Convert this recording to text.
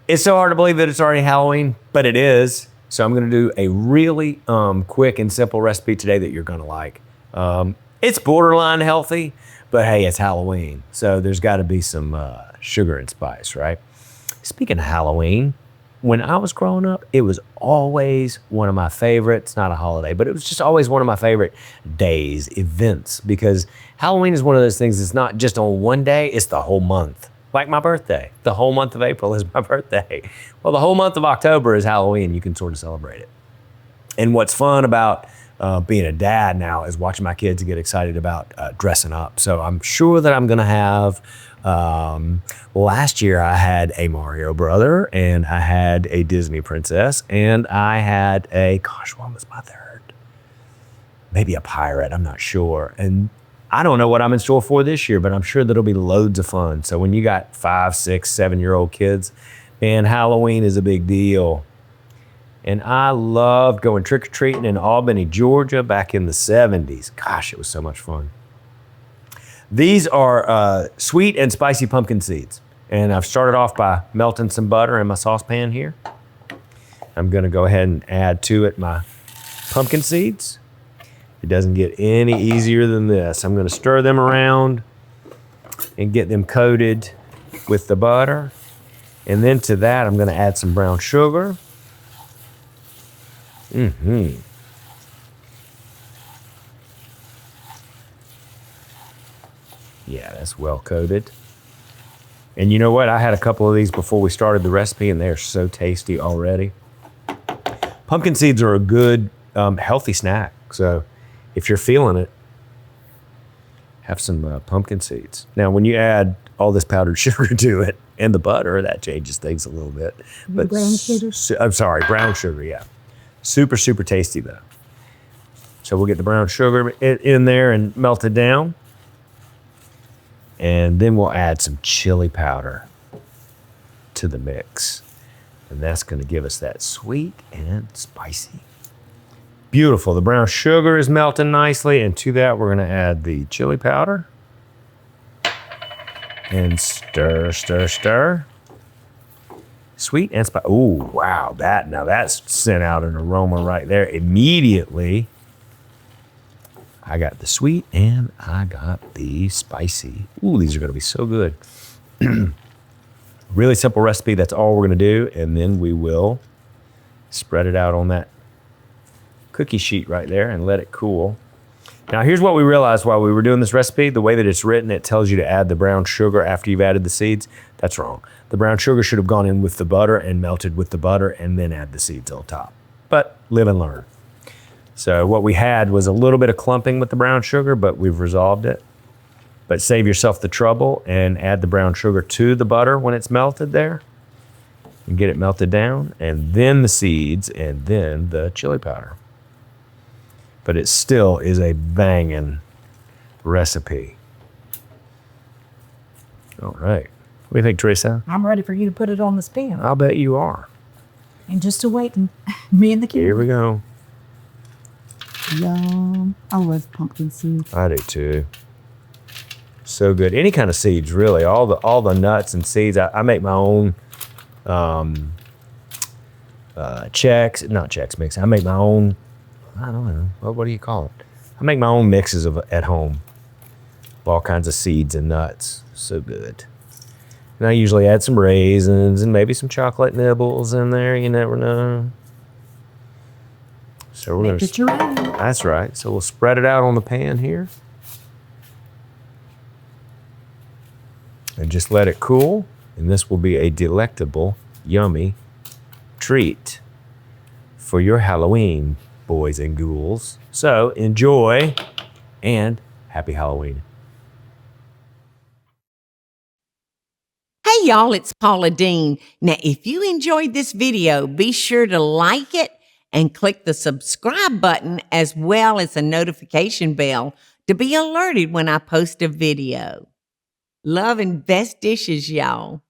It's so hard to believe that it's already Halloween, but it is. So I'm going to do a really quick and simple recipe today that you're going to like. It's borderline healthy, but hey, it's Halloween. So there's got to be some sugar and spice, right? Speaking of Halloween, when I was growing up, it was always one of my favorites, not a holiday, but it was just always one of my favorite days, events, because Halloween is one of those things that's not just on one day, it's the whole month. Like my birthday. The whole month of April is my birthday. Well, the whole month of October is Halloween. You can sort of celebrate it. And what's fun about being a dad now is watching my kids get excited about dressing up. So I'm sure that I'm going to have, last year I had a Mario brother and I had a Disney princess and I had what was my third? Maybe a pirate, I'm not sure. And I don't know what I'm in store for this year, but I'm sure that'll be loads of fun. So when you got 5, 6, 7-year-old kids, man, Halloween is a big deal. And I loved going trick-or-treating in Albany, Georgia back in the 70s. Gosh, it was so much fun. These are sweet and spicy pumpkin seeds. And I've started off by melting some butter in my saucepan here. I'm gonna go ahead and add to it my pumpkin seeds. It doesn't get any easier than this. I'm gonna stir them around and get them coated with the butter. And then to that, I'm gonna add some brown sugar. Yeah, that's well coated. And you know what? I had a couple of these before we started the recipe and they're so tasty already. Pumpkin seeds are a good, healthy snack. So if you're feeling it, have some pumpkin seeds. Now, when you add all this powdered sugar to it and the butter, that changes things a little bit. But brown sugar? I'm sorry, brown sugar, yeah. Super, super tasty though. So we'll get the brown sugar in there and melt it down. And then we'll add some chili powder to the mix. And that's gonna give us that sweet and spicy. Beautiful, the brown sugar is melting nicely, and to that we're gonna add the chili powder. And stir, stir, stir. Sweet and spicy. Oh, wow, that's sent out an aroma right there. Immediately, I got the sweet and I got the spicy. Ooh, these are gonna be so good. Really simple recipe, that's all we're gonna do, and then we will spread it out on that cookie sheet right there and let it cool. Now here's what we realized while we were doing this recipe. The way that it's written, it tells you to add the brown sugar after you've added the seeds. That's wrong. The brown sugar should have gone in with the butter and melted with the butter and then add the seeds on top. But live and learn. So what we had was a little bit of clumping with the brown sugar, but we've resolved it. But save yourself the trouble and add the brown sugar to the butter when it's melted there and get it melted down, and then the seeds and then the chili powder. But it still is a banging recipe. All right. What do you think, Teresa? I'm ready for you to put it on the stand. I'll bet you are. And just to wait, me and the kids. Here we go. Yum. I love pumpkin seeds. I do too. So good. Any kind of seeds, really. All the nuts and seeds. I make my own not Chex Mix. I make my own, I don't know, what do you call it? I make my own mixes at home. All kinds of seeds and nuts. So good. And I usually add some raisins and maybe some chocolate nibbles in there. You never know. So we're Make it your own. That's right. So we'll spread it out on the pan here. And just let it cool. And this will be a delectable, yummy treat for your Halloween, boys and ghouls. So enjoy and happy Halloween. Hey y'all, it's Paula Deen. Now, if you enjoyed this video, be sure to like it and click the subscribe button as well as the notification bell to be alerted when I post a video. Love and best dishes, y'all.